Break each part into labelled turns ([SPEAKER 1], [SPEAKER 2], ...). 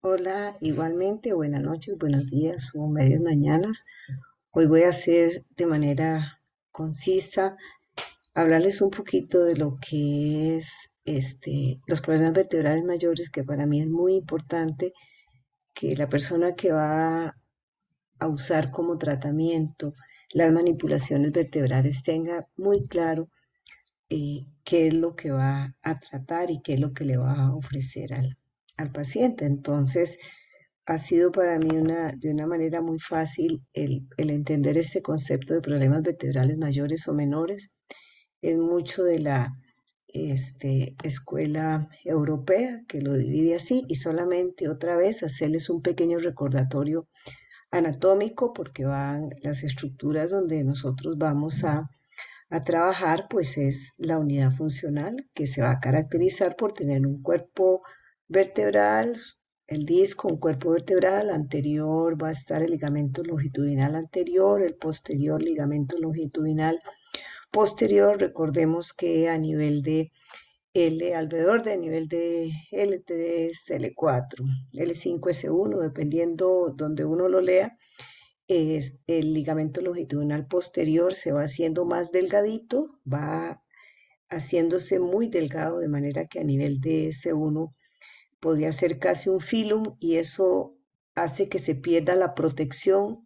[SPEAKER 1] Hola, igualmente, buenas noches, buenos días o medias mañanas. Hoy voy a hacer de manera concisa, hablarles un poquito de lo que es los problemas vertebrales mayores, que para mí es muy importante que la persona que va a usar como tratamiento las manipulaciones vertebrales tenga muy claro qué es lo que va a tratar y qué es lo que le va a ofrecer al paciente. Entonces, ha sido para mí de una manera muy fácil el entender este concepto de problemas vertebrales mayores o menores. Es mucho de la escuela europea que lo divide así y solamente otra vez hacerles un pequeño recordatorio anatómico porque van las estructuras donde nosotros vamos a trabajar, pues es la unidad funcional que se va a caracterizar por tener un cuerpo vertebral, el disco, un cuerpo vertebral anterior, va a estar el ligamento longitudinal anterior, el posterior ligamento longitudinal posterior. Recordemos que a nivel de L, alrededor del nivel de L3, L4, L5, S1, dependiendo donde uno lo lea, el ligamento longitudinal posterior se va haciendo más delgadito, va haciéndose muy delgado, de manera que a nivel de S1 podría ser casi un filum y eso hace que se pierda la protección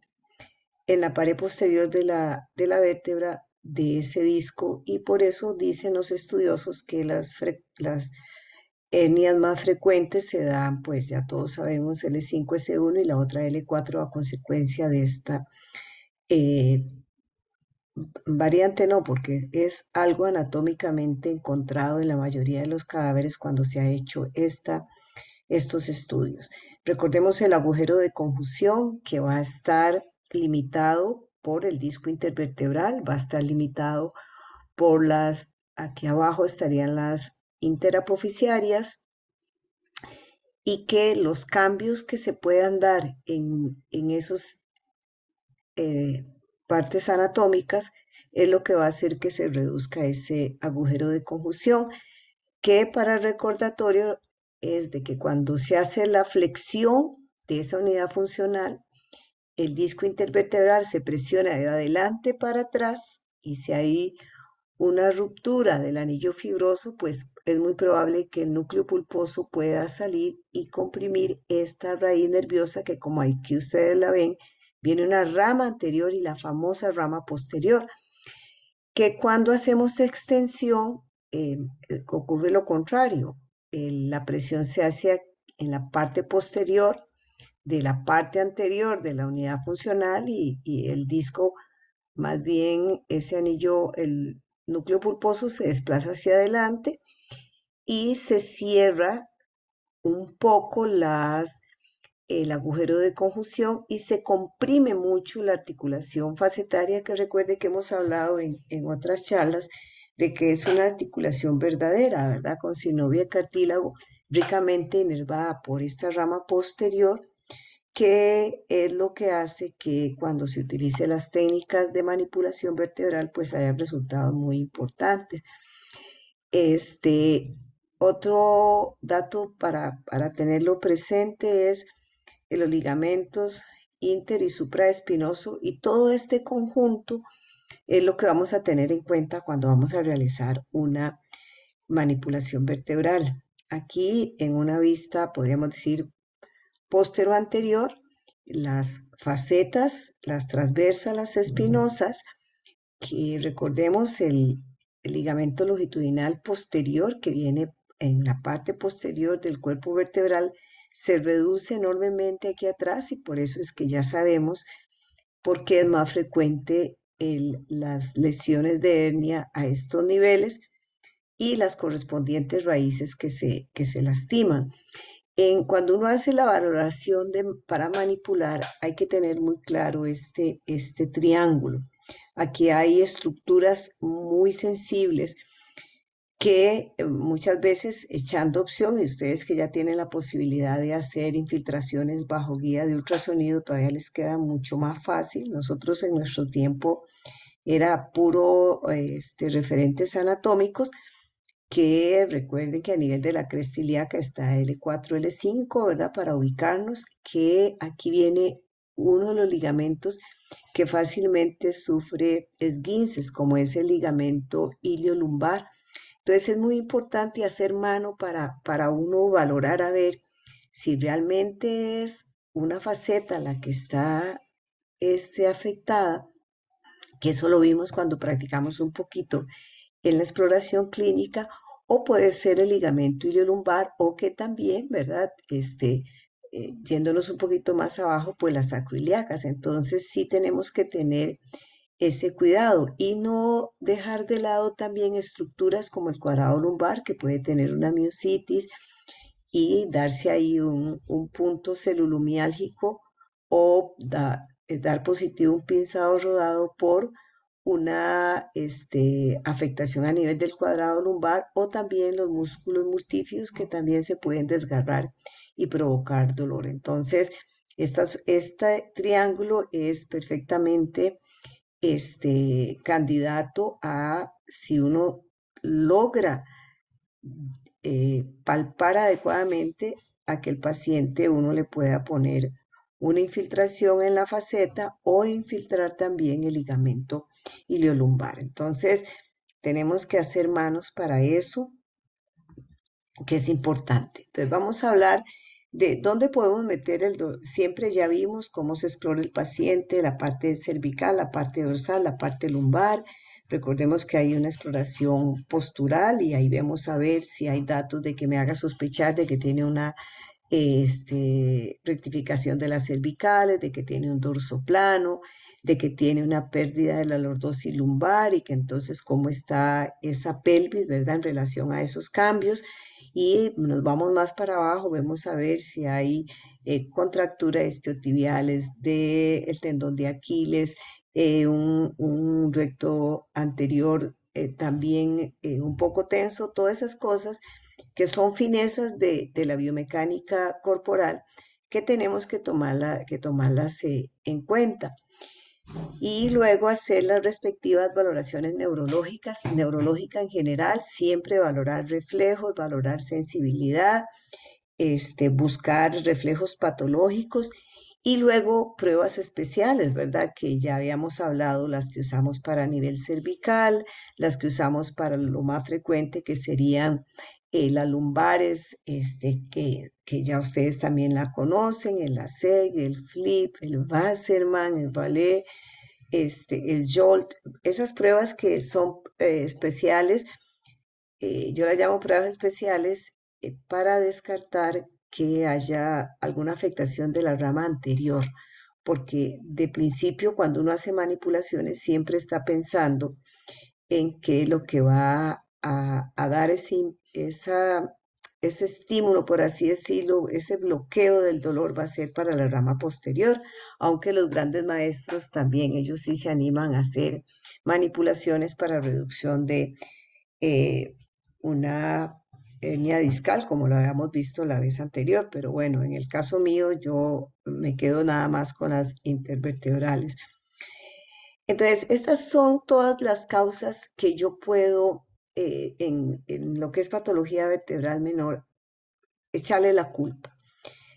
[SPEAKER 1] en la pared posterior de la vértebra de ese disco y por eso dicen los estudiosos que las hernias más frecuentes se dan, pues ya todos sabemos, L5, S1 y la otra L4 a consecuencia de esta eh, variante no, porque es algo anatómicamente encontrado en la mayoría de los cadáveres cuando se ha hecho estos estudios. Recordemos el agujero de confusión que va a estar limitado por el disco intervertebral, va a estar limitado por aquí abajo estarían las interapofisiarias y que los cambios que se puedan dar en esos eh, partes anatómicas es lo que va a hacer que se reduzca ese agujero de confusión, que para recordatorio es de que cuando se hace la flexión de esa unidad funcional, el disco intervertebral se presiona de adelante para atrás y si hay una ruptura del anillo fibroso, pues es muy probable que el núcleo pulposo pueda salir y comprimir esta raíz nerviosa que como aquí ustedes la ven, viene una rama anterior y la famosa rama posterior, que cuando hacemos extensión ocurre lo contrario. La presión se hace en la parte posterior de la parte anterior de la unidad funcional y el disco, más bien ese anillo, el núcleo pulposo se desplaza hacia adelante y se cierra un poco el agujero de conjunción y se comprime mucho la articulación facetaria, que recuerde que hemos hablado en otras charlas de que es una articulación verdadera, ¿verdad? Con sinovia y cartílago ricamente inervada por esta rama posterior, que es lo que hace que cuando se utilice las técnicas de manipulación vertebral, pues haya resultados muy importantes. Este, otro dato para tenerlo presente es los ligamentos inter y supraespinoso y todo este conjunto es lo que vamos a tener en cuenta cuando vamos a realizar una manipulación vertebral. Aquí en una vista, podríamos decir, póstero anterior, las facetas, las transversas, las espinosas, que recordemos el ligamento longitudinal posterior que viene en la parte posterior del cuerpo vertebral, se reduce enormemente aquí atrás y por eso es que ya sabemos por qué es más frecuente las lesiones de hernia a estos niveles y las correspondientes raíces que se lastiman. Cuando uno hace la valoración para manipular, hay que tener muy claro este triángulo. Aquí hay estructuras muy sensibles que muchas veces echando opción, y ustedes que ya tienen la posibilidad de hacer infiltraciones bajo guía de ultrasonido, todavía les queda mucho más fácil. Nosotros en nuestro tiempo era puro referentes anatómicos, que recuerden que a nivel de la cresta ilíaca está L4, L5, ¿verdad? Para ubicarnos, que aquí viene uno de los ligamentos que fácilmente sufre esguinces, como es el ligamento iliolumbar. Entonces es muy importante hacer mano para uno valorar a ver si realmente es una faceta la que está afectada, que eso lo vimos cuando practicamos un poquito en la exploración clínica, o puede ser el ligamento iliolumbar, o que también, ¿verdad? Yéndonos un poquito más abajo, pues las sacroiliacas. Entonces sí tenemos que tener ese cuidado y no dejar de lado también estructuras como el cuadrado lumbar, que puede tener una miositis y darse ahí un punto celulomiálgico, o dar positivo un pinzado rodado por una afectación a nivel del cuadrado lumbar, o también los músculos multífidos que también se pueden desgarrar y provocar dolor. Entonces, este triángulo es perfectamente candidato a, si uno logra palpar adecuadamente, a que el paciente uno le pueda poner una infiltración en la faceta o infiltrar también el ligamento iliolumbar. Entonces, tenemos que hacer manos para eso, que es importante. Entonces, vamos a hablar de dónde podemos meter el dolor. Siempre ya vimos cómo se explora el paciente, la parte cervical, la parte dorsal, la parte lumbar. Recordemos que hay una exploración postural y ahí vemos a ver si hay datos de que me haga sospechar de que tiene una rectificación de las cervicales, de que tiene un dorso plano, de que tiene una pérdida de la lordosis lumbar, y que entonces cómo está esa pelvis, ¿verdad? En relación a esos cambios. Y nos vamos más para abajo, vemos a ver si hay contracturas isquiotibiales del tendón de Aquiles, un recto anterior también un poco tenso, todas esas cosas que son finezas de la biomecánica corporal, que tenemos que tomarlas en cuenta. Y luego hacer las respectivas valoraciones neurológicas, neurológica en general, siempre valorar reflejos, valorar sensibilidad, buscar reflejos patológicos, y luego pruebas especiales, ¿verdad? Que ya habíamos hablado, las que usamos para nivel cervical, las que usamos para lo más frecuente, que serían las lumbares, que ya ustedes también la conocen, el ASEG, el FLIP, el Wasserman, el Ballet, el Jolt. Esas pruebas que son especiales, yo las llamo pruebas especiales, para descartar que haya alguna afectación de la rama anterior, porque de principio cuando uno hace manipulaciones siempre está pensando en que lo que va a dar ese estímulo, por así decirlo, ese bloqueo del dolor, va a ser para la rama posterior, aunque los grandes maestros también, ellos sí se animan a hacer manipulaciones para reducción de eh, una hernia discal, como lo habíamos visto la vez anterior, pero bueno, en el caso mío yo me quedo nada más con las intervertebrales. Entonces, estas son todas las causas que yo puedo, en lo que es patología vertebral menor, echarle la culpa.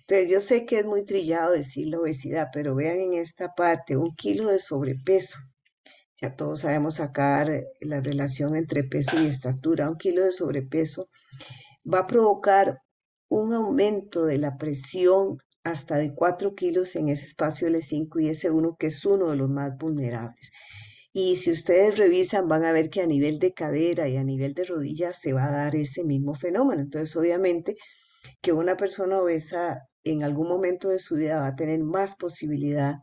[SPEAKER 1] Entonces, yo sé que es muy trillado decir la obesidad, pero vean en esta parte, 1 kilo de sobrepeso. Ya todos sabemos sacar la relación entre peso y estatura. 1 kilo de sobrepeso va a provocar un aumento de la presión hasta de 4 kilos en ese espacio L5 y S1, que es uno de los más vulnerables. Y si ustedes revisan, van a ver que a nivel de cadera y a nivel de rodilla se va a dar ese mismo fenómeno. Entonces, obviamente, que una persona obesa en algún momento de su vida va a tener más posibilidad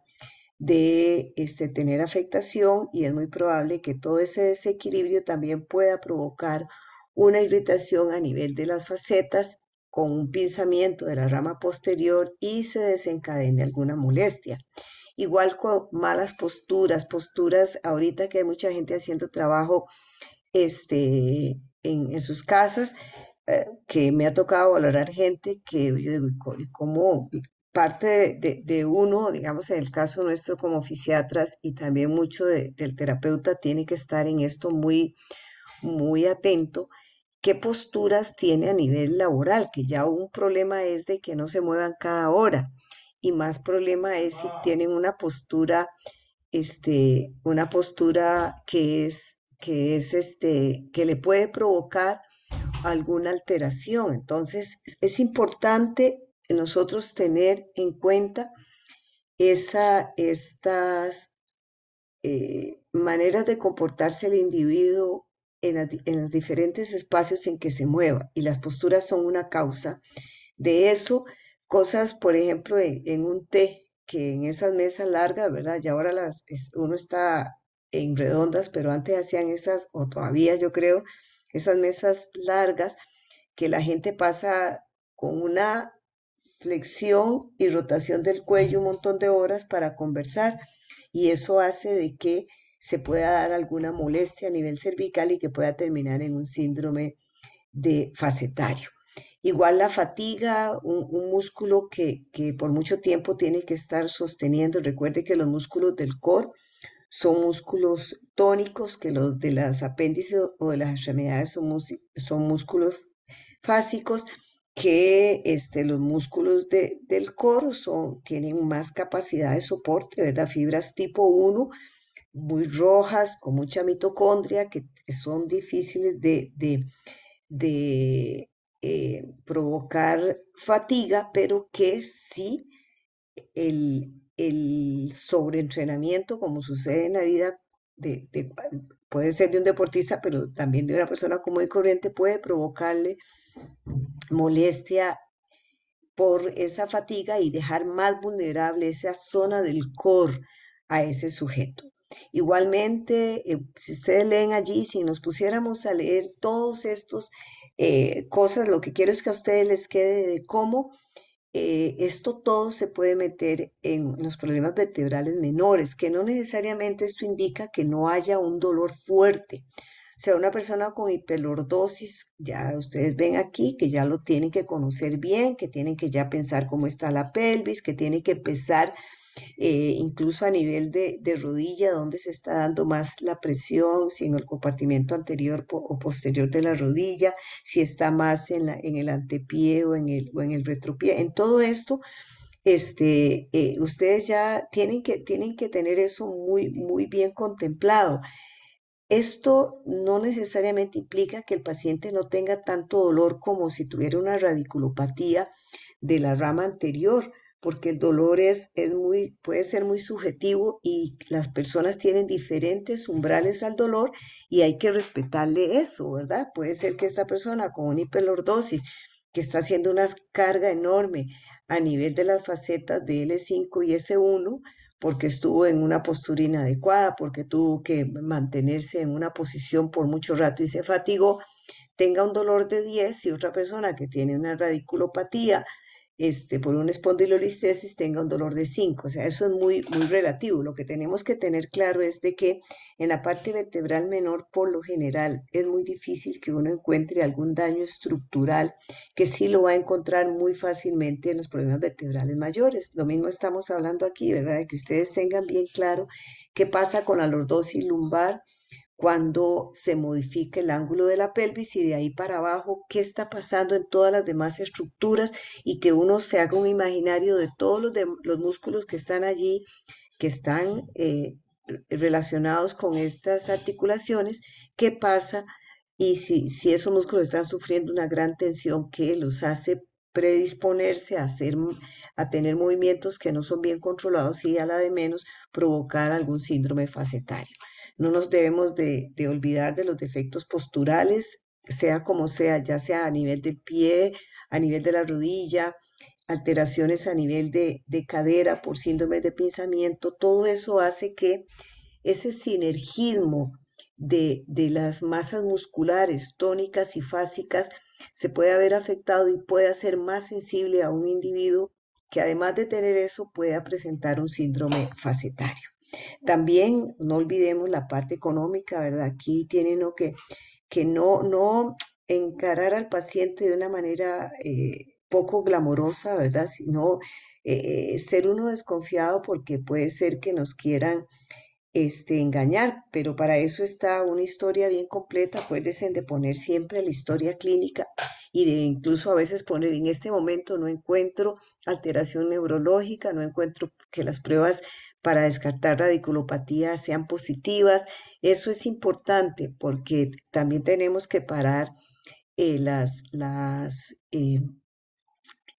[SPEAKER 1] de tener afectación, y es muy probable que todo ese desequilibrio también pueda provocar una irritación a nivel de las facetas con un pinzamiento de la rama posterior y se desencadene alguna molestia. Igual con malas posturas ahorita que hay mucha gente haciendo trabajo en sus casas, que me ha tocado valorar gente que yo digo, ¿y cómo parte de uno, digamos en el caso nuestro como fisiatras, y también mucho del terapeuta, tiene que estar en esto muy, muy atento, qué posturas tiene a nivel laboral, que ya un problema es de que no se muevan cada hora y más problema es si tienen una postura que le puede provocar alguna alteración. Entonces, es importante nosotros tener en cuenta estas maneras de comportarse el individuo en los diferentes espacios en que se mueva y las posturas son una causa de eso. Cosas, por ejemplo, en un té, que en esas mesas largas, ¿verdad? Ya ahora uno está en redondas, pero antes hacían esas, o todavía yo creo, esas mesas largas que la gente pasa con una flexión y rotación del cuello un montón de horas para conversar y eso hace de que se pueda dar alguna molestia a nivel cervical y que pueda terminar en un síndrome de facetario. Igual la fatiga, un músculo que por mucho tiempo tiene que estar sosteniendo. Recuerde que los músculos del core son músculos tónicos, que los de las apéndices o de las extremidades son músculos fásicos, que los músculos del core tienen más capacidad de soporte, ¿verdad? Fibras tipo 1 muy rojas, con mucha mitocondria, que son difíciles de provocar fatiga, pero que sí el sobreentrenamiento, como sucede en la vida, puede ser de un deportista, pero también de una persona común y corriente, puede provocarle molestia por esa fatiga y dejar más vulnerable esa zona del core a ese sujeto. Igualmente, si ustedes leen allí, si nos pusiéramos a leer todos estos cosas, lo que quiero es que a ustedes les quede de cómo esto todo se puede meter en los problemas vertebrales menores, que no necesariamente esto indica que no haya un dolor fuerte. O sea, una persona con hiperlordosis, ya ustedes ven aquí que ya lo tienen que conocer bien, que tienen que ya pensar cómo está la pelvis, que tienen que empezar incluso a nivel de rodilla, donde se está dando más la presión, si en el compartimiento anterior o posterior de la rodilla, si está más en el antepié o en el retropié. En todo esto, ustedes ya tienen que tener eso muy, muy bien contemplado. Esto no necesariamente implica que el paciente no tenga tanto dolor como si tuviera una radiculopatía de la rama anterior, porque el dolor puede ser muy subjetivo y las personas tienen diferentes umbrales al dolor y hay que respetarle eso, ¿verdad? Puede ser que esta persona con una hiperlordosis que está haciendo una carga enorme a nivel de las facetas de L5 y S1, porque estuvo en una postura inadecuada, porque tuvo que mantenerse en una posición por mucho rato y se fatigó, tenga un dolor de 10 y otra persona que tiene una radiculopatía por una espondilolistesis tenga un dolor de 5. O sea, eso es muy, muy relativo. Lo que tenemos que tener claro es de que en la parte vertebral menor, por lo general, es muy difícil que uno encuentre algún daño estructural que sí lo va a encontrar muy fácilmente en los problemas vertebrales mayores. Lo mismo estamos hablando aquí, ¿verdad? De que ustedes tengan bien claro qué pasa con la lordosis lumbar cuando se modifica el ángulo de la pelvis y de ahí para abajo, qué está pasando en todas las demás estructuras y que uno se haga un imaginario de todos los músculos que están allí, que están relacionados con estas articulaciones, qué pasa y si esos músculos están sufriendo una gran tensión que los hace predisponerse a tener movimientos que no son bien controlados y a la de menos provocar algún síndrome facetario. No nos debemos de olvidar de los defectos posturales, sea como sea, ya sea a nivel del pie, a nivel de la rodilla, alteraciones a nivel de cadera por síndrome de pinzamiento, todo eso hace que ese sinergismo de las masas musculares tónicas y fásicas se pueda ver afectado y pueda ser más sensible a un individuo que además de tener eso pueda presentar un síndrome facetario. También no olvidemos la parte económica, ¿verdad? Aquí tienen que no encarar al paciente de una manera poco glamorosa, ¿verdad? Sino ser uno desconfiado porque puede ser que nos quieran engañar, pero para eso está una historia bien completa. Acuérdense de poner siempre la historia clínica y de incluso a veces poner en este momento no encuentro alteración neurológica, no encuentro que las pruebas para descartar radiculopatía sean positivas. Eso es importante porque también tenemos que parar las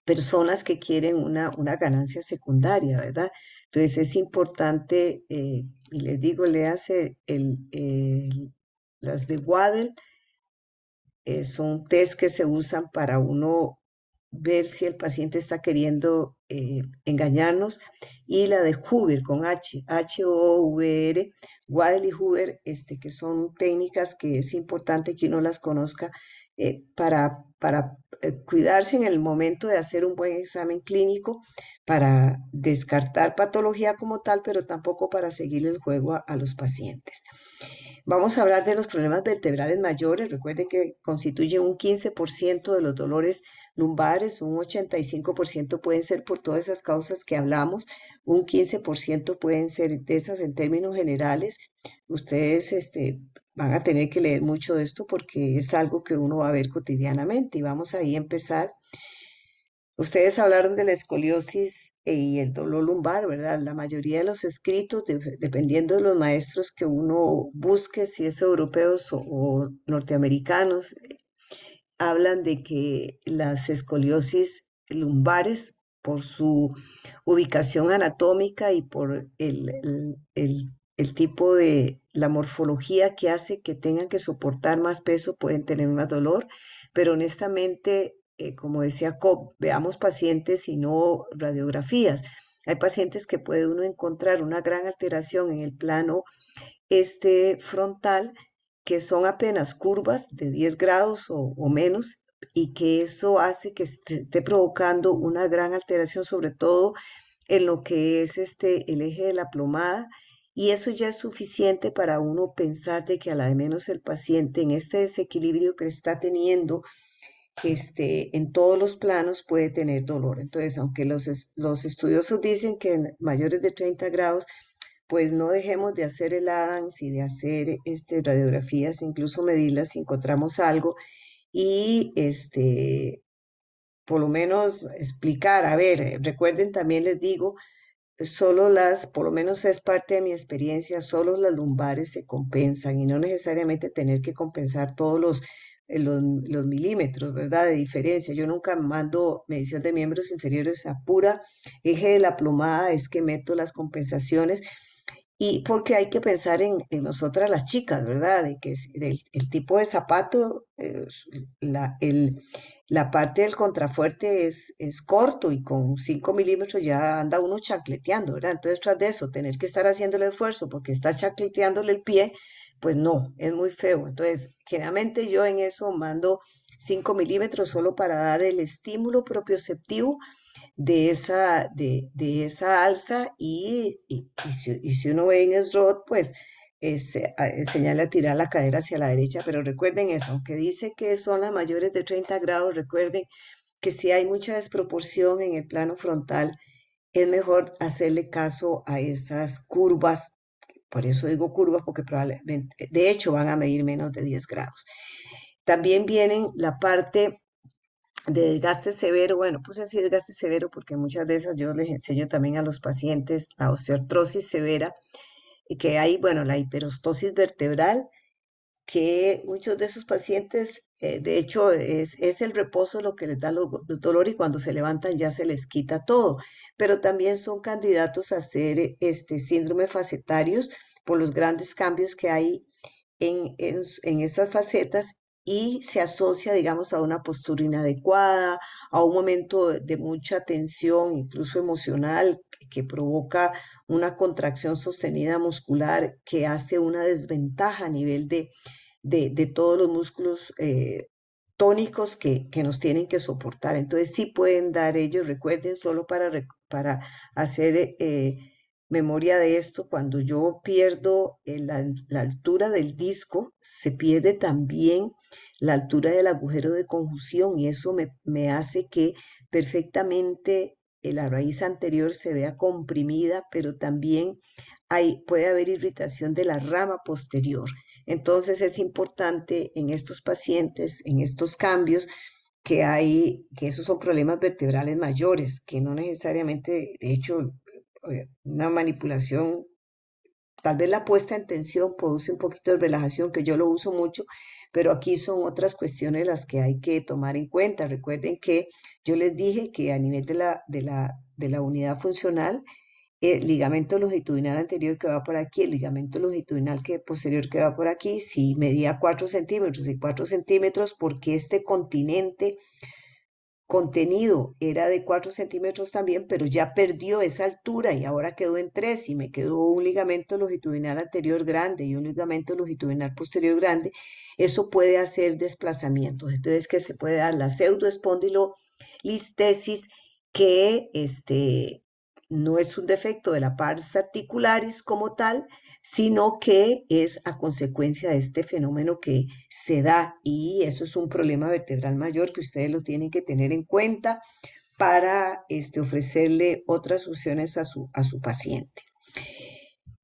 [SPEAKER 1] personas que quieren una ganancia secundaria, ¿verdad? Entonces es importante, y les digo, léase las de Waddell, son test que se usan para uno ver si el paciente está queriendo engañarnos, y la de Hoover con H-O-V-R, Waddell y Hoover, que son técnicas que es importante que uno las conozca para cuidarse en el momento de hacer un buen examen clínico, para descartar patología como tal, pero tampoco para seguir el juego a los pacientes. Vamos a hablar de los problemas vertebrales mayores. Recuerde que constituyen un 15% de los dolores lumbares, un 85% pueden ser por todas esas causas que hablamos, un 15% pueden ser de esas en términos generales. Ustedes van a tener que leer mucho de esto porque es algo que uno va a ver cotidianamente y vamos ahí a empezar. Ustedes hablaron de la escoliosis y el dolor lumbar, ¿verdad? La mayoría de los escritos, dependiendo de los maestros que uno busque, si es europeos o norteamericanos, hablan de que las escoliosis lumbares, por su ubicación anatómica y por el tipo de la morfología que hace que tengan que soportar más peso, pueden tener más dolor, pero honestamente, como decía Cobb, veamos pacientes y no radiografías. Hay pacientes que puede uno encontrar una gran alteración en el plano frontal, que son apenas curvas de 10 grados o menos, y que eso hace que esté provocando una gran alteración, sobre todo en lo que es el eje de la plomada, y eso ya es suficiente para uno pensar de que a la de menos el paciente en este desequilibrio que está teniendo en todos los planos puede tener dolor. Entonces, aunque los estudiosos dicen que en mayores de 30 grados, pues no dejemos de hacer el ADAMS y de hacer radiografías, incluso medirlas si encontramos algo, y por lo menos explicar. A ver, recuerden, también les digo, por lo menos es parte de mi experiencia, solo las lumbares se compensan y no necesariamente tener que compensar todos los milímetros, ¿verdad? De diferencia. Yo nunca mando medición de miembros inferiores a pura eje de la plomada, es que meto las compensaciones. Y porque hay que pensar en nosotras las chicas, ¿verdad? De que el tipo de zapato, la, el, la parte del contrafuerte es corto y con 5 milímetros ya anda uno chancleteando, ¿verdad? Entonces, tras de eso, tener que estar haciendo el esfuerzo porque está chancleteándole el pie, pues no, es muy feo. Entonces, generalmente yo en eso mando 5 milímetros solo para dar el estímulo propioceptivo de esa alza, y si uno ve en SROT, pues señala a tirar la cadera hacia la derecha, pero recuerden eso, aunque dice que son las mayores de 30 grados, recuerden que si hay mucha desproporción en el plano frontal, es mejor hacerle caso a esas curvas. Por eso digo curvas, porque probablemente, de hecho, van a medir menos de 10 grados. También vienen la parte de desgaste severo. Bueno, pues así desgaste severo porque muchas de esas yo les enseño también a los pacientes la osteoartrosis severa, y que hay, bueno, la hiperostosis vertebral, que muchos de esos pacientes, de hecho, es el reposo lo que les da dolor, y cuando se levantan ya se les quita todo, pero también son candidatos a ser síndrome facetarios por los grandes cambios que hay en esas facetas, y se asocia, digamos, a una postura inadecuada, a un momento de mucha tensión, incluso emocional, que provoca una contracción sostenida muscular que hace una desventaja a nivel de todos los músculos tónicos que nos tienen que soportar. Entonces sí pueden dar ellos, recuerden, solo para hacer memoria de esto, cuando yo pierdo la altura del disco, se pierde también la altura del agujero de conjunción, y eso me hace que perfectamente la raíz anterior se vea comprimida, pero también puede haber irritación de la rama posterior. Entonces es importante en estos pacientes, en estos cambios, que esos son problemas vertebrales mayores, que no necesariamente, de hecho, una manipulación, tal vez la puesta en tensión produce un poquito de relajación, que yo lo uso mucho, pero aquí son otras cuestiones las que hay que tomar en cuenta. Recuerden que yo les dije que a nivel de la unidad funcional, el ligamento longitudinal anterior que va por aquí, el ligamento longitudinal posterior que va por aquí, si medía 4 centímetros y 4 centímetros, porque este continente contenido era de 4 centímetros también, pero ya perdió esa altura y ahora quedó en 3 y me quedó un ligamento longitudinal anterior grande y un ligamento longitudinal posterior grande. Eso puede hacer desplazamientos. Entonces, que se puede dar la pseudoespondilolistesis, que no es un defecto de la pars articularis como tal, sino que es a consecuencia de este fenómeno que se da, y eso es un problema vertebral mayor que ustedes lo tienen que tener en cuenta para ofrecerle otras opciones a su paciente.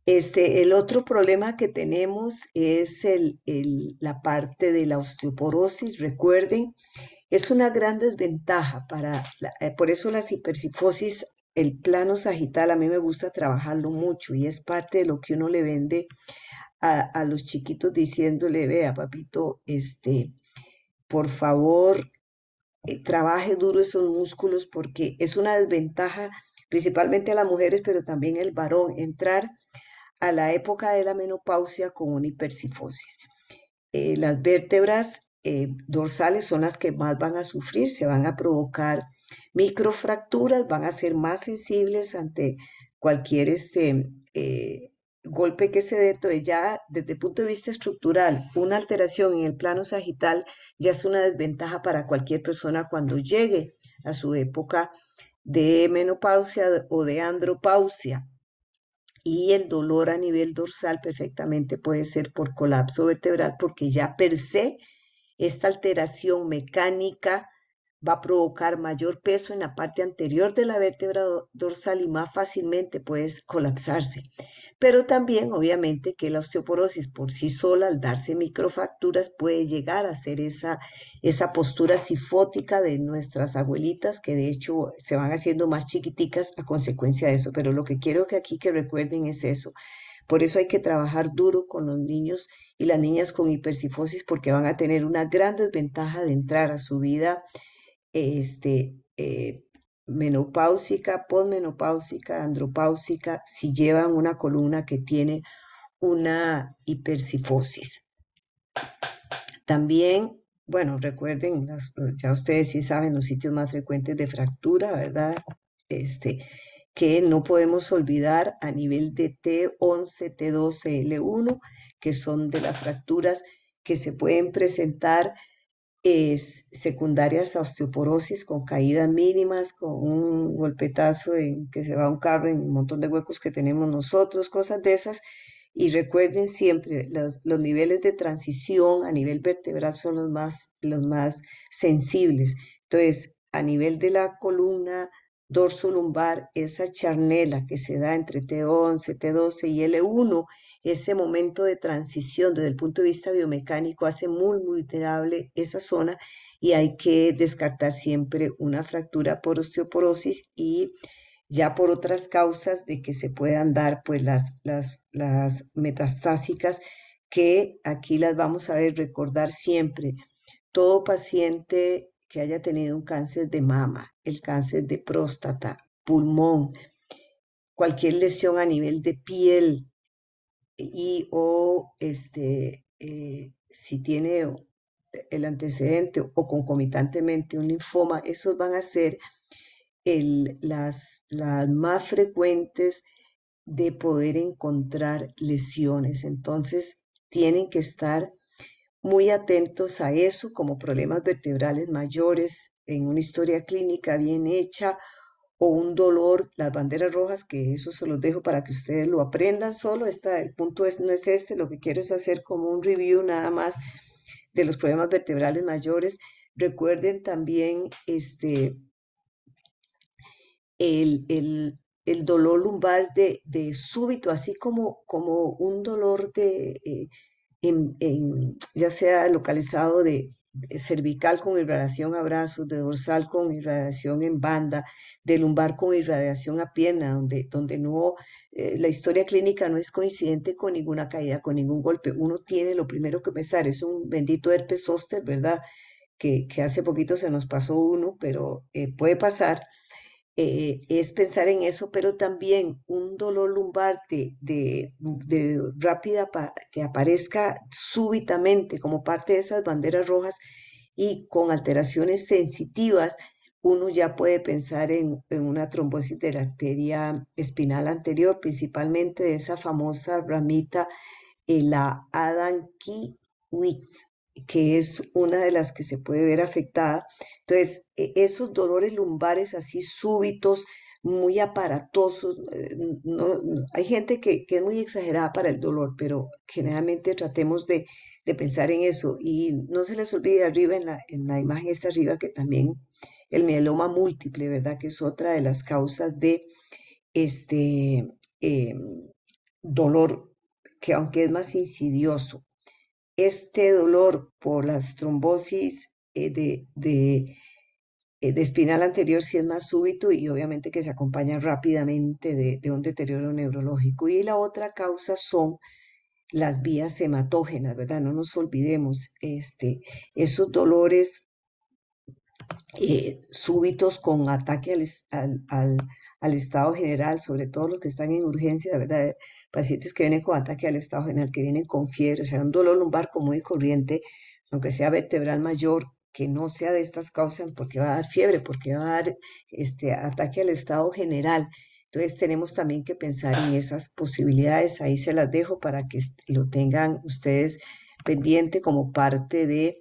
[SPEAKER 1] El otro problema que tenemos es la parte de la osteoporosis. Recuerden, es una gran desventaja por eso las hipercifosis, el plano sagital, a mí me gusta trabajarlo mucho y es parte de lo que uno le vende a los chiquitos, diciéndole: vea, papito, por favor, trabaje duro esos músculos, porque es una desventaja principalmente a las mujeres, pero también el varón, entrar a la época de la menopausia con una hipercifosis. Las vértebras dorsales son las que más van a sufrir, se van a provocar microfracturas, van a ser más sensibles ante cualquier golpe que se dé. Entonces, ya desde el punto de vista estructural, una alteración en el plano sagital ya es una desventaja para cualquier persona cuando llegue a su época de menopausia o de andropausia. Y el dolor a nivel dorsal perfectamente puede ser por colapso vertebral, porque ya per se esta alteración mecánica va a provocar mayor peso en la parte anterior de la vértebra dorsal y más fácilmente puede colapsarse. Pero también, obviamente, que la osteoporosis por sí sola, al darse microfracturas, puede llegar a ser esa postura sifótica de nuestras abuelitas, que de hecho se van haciendo más chiquiticas a consecuencia de eso. Pero lo que quiero que aquí que recuerden es eso. Por eso hay que trabajar duro con los niños y las niñas con hipercifosis, porque van a tener una gran desventaja de entrar a su vida menopáusica, posmenopáusica, andropáusica, si llevan una columna que tiene una hipercifosis. También, bueno, recuerden, ya ustedes sí saben los sitios más frecuentes de fractura, ¿verdad? Que no podemos olvidar a nivel de T11, T12, L1, que son de las fracturas que se pueden presentar secundarias a osteoporosis, con caídas mínimas, con un golpetazo en que se va un carro, en un montón de huecos que tenemos nosotros, cosas de esas. Y recuerden siempre, los niveles de transición a nivel vertebral son los más sensibles. Entonces, a nivel de la columna dorso-lumbar, esa charnela que se da entre T11, T12 y L1, ese momento de transición desde el punto de vista biomecánico hace muy vulnerable esa zona, y hay que descartar siempre una fractura por osteoporosis, y ya por otras causas de que se puedan dar pues las metastásicas, que aquí las vamos a ver. Recordar siempre, todo paciente que haya tenido un cáncer de mama, el cáncer de próstata, pulmón, cualquier lesión a nivel de piel, si tiene el antecedente o concomitantemente un linfoma, esos van a ser las más frecuentes de poder encontrar lesiones. Entonces, tienen que estar muy atentos a eso como problemas vertebrales mayores en una historia clínica bien hecha, o un dolor, las banderas rojas, que eso se los dejo para que ustedes lo aprendan solo. El punto no es lo que quiero es hacer como un review nada más de los problemas vertebrales mayores. Recuerden también el el dolor lumbar de súbito, así como un dolor ya sea localizado de cervical con irradiación a brazos, de dorsal con irradiación en banda, de lumbar con irradiación a pierna, donde no, la historia clínica no es coincidente con ninguna caída, con ningún golpe. Uno tiene lo primero que pensar, es un bendito herpes zóster, ¿verdad? Que hace poquito se nos pasó uno, pero puede pasar. Es pensar en eso, pero también un dolor lumbar de rápida que aparezca súbitamente como parte de esas banderas rojas y con alteraciones sensitivas, uno ya puede pensar en una trombosis de la arteria espinal anterior, principalmente de esa famosa ramita, la Adam-Kiewicz, que es una de las que se puede ver afectada. Entonces, esos dolores lumbares así súbitos, muy aparatosos, hay gente que es muy exagerada para el dolor, pero generalmente tratemos de pensar en eso. Y no se les olvide arriba en la imagen esta arriba que también el mieloma múltiple, ¿verdad? Que es otra de las causas de este dolor, que aunque es más insidioso, este dolor por las trombosis de espinal anterior sí es más súbito y obviamente que se acompaña rápidamente de un deterioro neurológico. Y la otra causa son las vías hematógenas, ¿verdad? No nos olvidemos, esos dolores súbitos con ataque al estado general, sobre todo los que están en urgencia, ¿verdad? Pacientes que vienen con ataque al estado general, que vienen con fiebre, o sea, un dolor lumbar común y corriente, aunque sea vertebral mayor, que no sea de estas causas, porque va a dar fiebre, porque va a dar ataque al estado general. Entonces tenemos también que pensar en esas posibilidades. Ahí se las dejo para que lo tengan ustedes pendiente como parte de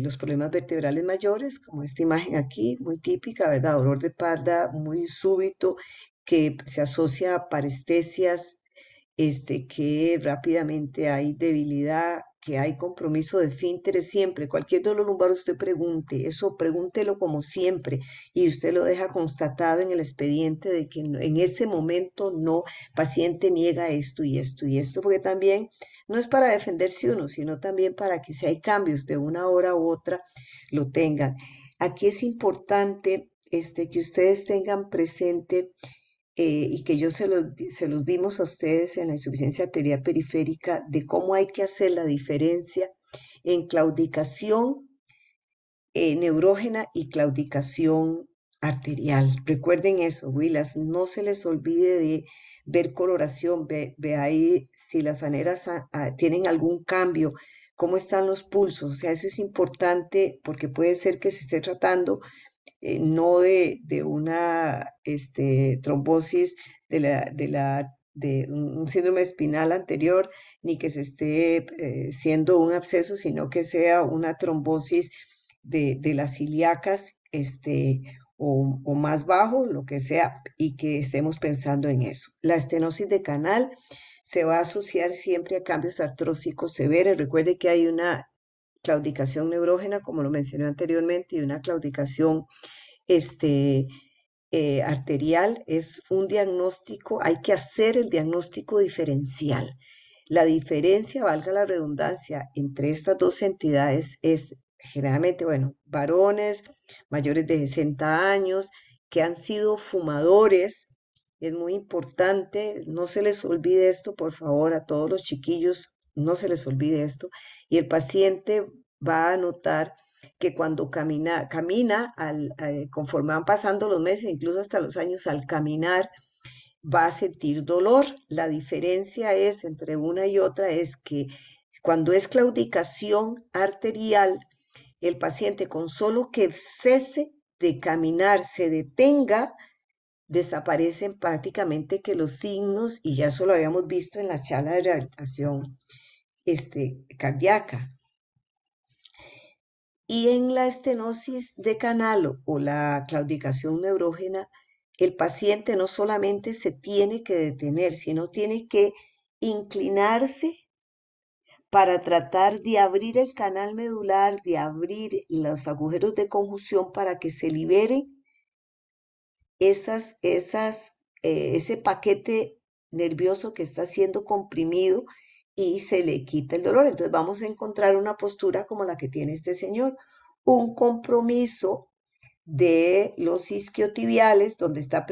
[SPEAKER 1] los problemas vertebrales mayores, como esta imagen aquí, muy típica, ¿verdad? Dolor de espalda muy súbito que se asocia a parestesias, que rápidamente hay debilidad, que hay compromiso de esfínteres siempre. Cualquier dolor lumbar usted pregunte, eso pregúntelo como siempre y usted lo deja constatado en el expediente de que en ese momento no, paciente niega esto y esto y esto, porque también no es para defenderse uno, sino también para que si hay cambios de una hora u otra, lo tengan. Aquí es importante que ustedes tengan presente y que yo se los dimos a ustedes en la insuficiencia arterial periférica de cómo hay que hacer la diferencia en claudicación neurógena y claudicación arterial. Recuerden eso, Willas, no se les olvide de ver coloración, ve ahí si las faneras tienen algún cambio, cómo están los pulsos, o sea, eso es importante porque puede ser que se esté tratando no de una trombosis de un síndrome espinal anterior, ni que se esté siendo un absceso, sino que sea una trombosis de las ilíacas, o más bajo, lo que sea, y que estemos pensando en eso. La estenosis de canal se va a asociar siempre a cambios artrósicos severos. Recuerde que hay una claudicación neurógena, como lo mencioné anteriormente, y una claudicación este, arterial. Es un diagnóstico, hay que hacer el diagnóstico diferencial. La diferencia, valga la redundancia, entre estas dos entidades es generalmente, bueno, varones mayores de 60 años que han sido fumadores. Es muy importante, no se les olvide esto, por favor, a todos los chiquillos, no se les olvide esto. Y el paciente va a notar que cuando camina conforme van pasando los meses, incluso hasta los años, al caminar, va a sentir dolor. La diferencia es entre una y otra es que cuando es claudicación arterial, el paciente con solo que cese de caminar, se detenga, desaparecen prácticamente que los signos, y ya eso lo habíamos visto en la charla de rehabilitación cardíaca. Y en la estenosis de canal o la claudicación neurógena, el paciente no solamente se tiene que detener, sino tiene que inclinarse para tratar de abrir el canal medular, de abrir los agujeros de conjunción para que se liberen esas ese paquete nervioso que está siendo comprimido y se le quita el dolor. Entonces vamos a encontrar una postura como la que tiene este señor, un compromiso de los isquiotibiales, donde está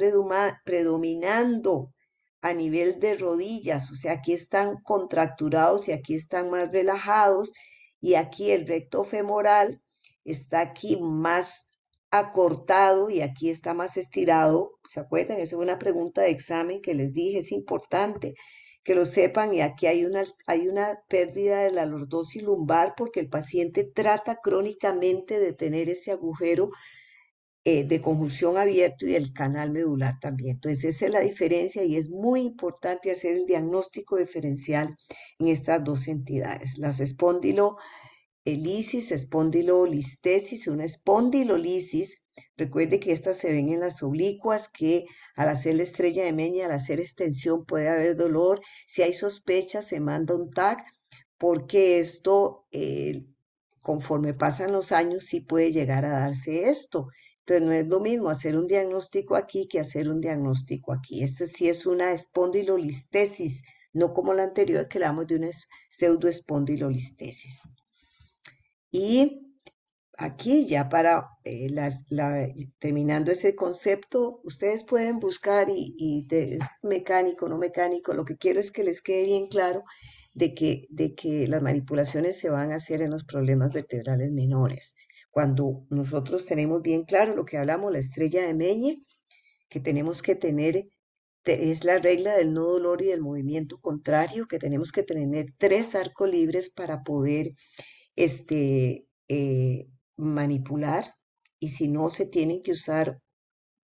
[SPEAKER 1] predominando a nivel de rodillas, o sea, aquí están contracturados y aquí están más relajados, y aquí el recto femoral está aquí más acortado y aquí está más estirado. ¿Se acuerdan? Esa es una pregunta de examen que les dije, es importante que lo sepan, y aquí hay una pérdida de la lordosis lumbar porque el paciente trata crónicamente de tener ese agujero de conjunción abierto y del canal medular también. Entonces, esa es la diferencia y es muy importante hacer el diagnóstico diferencial en estas dos entidades. Las espondilolisis, espondilolistesis, una espondilolisis. Recuerde que estas se ven en las oblicuas, que al hacer la estrella de Meniere, al hacer extensión puede haber dolor. Si hay sospecha, se manda un TAC, porque esto, conforme pasan los años, sí puede llegar a darse esto. Entonces, no es lo mismo hacer un diagnóstico aquí que hacer un diagnóstico aquí. Este sí es una espondilolistesis, no como la anterior que hablamos de una pseudoespondilolistesis. Y aquí ya para terminando ese concepto, ustedes pueden buscar mecánico, no mecánico. Lo que quiero es que les quede bien claro de que las manipulaciones se van a hacer en los problemas vertebrales menores. Cuando nosotros tenemos bien claro lo que hablamos, la estrella de Meniere, que tenemos que tener, es la regla del no dolor y del movimiento contrario, que tenemos que tener 3 arcos libres para poder manipular, y si no, se tienen que usar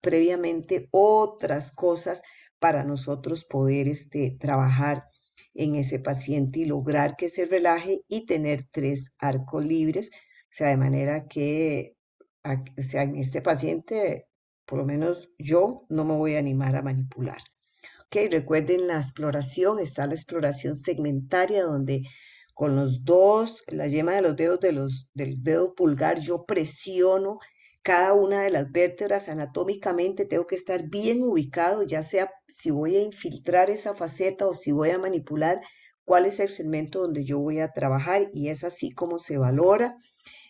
[SPEAKER 1] previamente otras cosas para nosotros poder trabajar en ese paciente y lograr que se relaje y tener 3 arcos libres, o sea, de manera que, o sea, en este paciente, por lo menos yo no me voy a animar a manipular. Ok, recuerden la exploración, está la exploración segmentaria donde con la yema de los dedos del dedo pulgar, yo presiono cada una de las vértebras anatómicamente, tengo que estar bien ubicado, ya sea si voy a infiltrar esa faceta o si voy a manipular, cuál es el segmento donde yo voy a trabajar, y es así como se valora.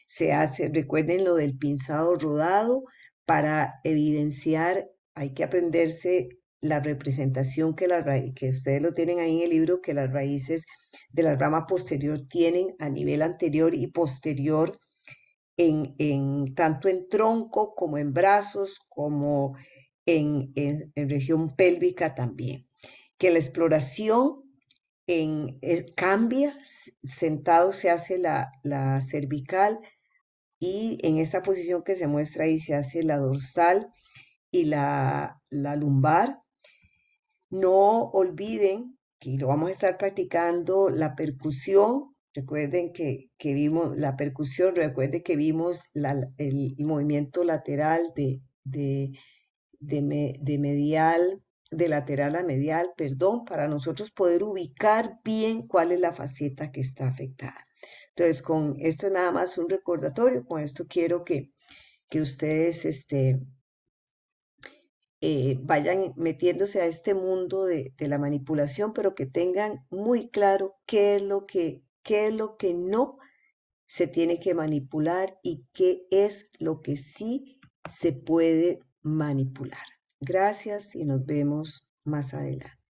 [SPEAKER 1] Se hace, recuerden lo del pinzado rodado, para evidenciar, hay que aprenderse la representación que ustedes lo tienen ahí en el libro, que las raíces de la rama posterior tienen a nivel anterior y posterior, tanto en tronco como en brazos, como en región pélvica también. Que la exploración cambia, sentado se hace la cervical, y en esta posición que se muestra ahí se hace la dorsal y la lumbar. No olviden que lo vamos a estar practicando la percusión. Recuerden que vimos la percusión, recuerden que vimos el movimiento lateral de medial, de lateral a medial, perdón, para nosotros poder ubicar bien cuál es la faceta que está afectada. Entonces, con esto es nada más un recordatorio. Con esto quiero que ustedes vayan metiéndose a este mundo de la manipulación, pero que tengan muy claro qué es lo que no se tiene que manipular y qué es lo que sí se puede manipular. Gracias y nos vemos más adelante.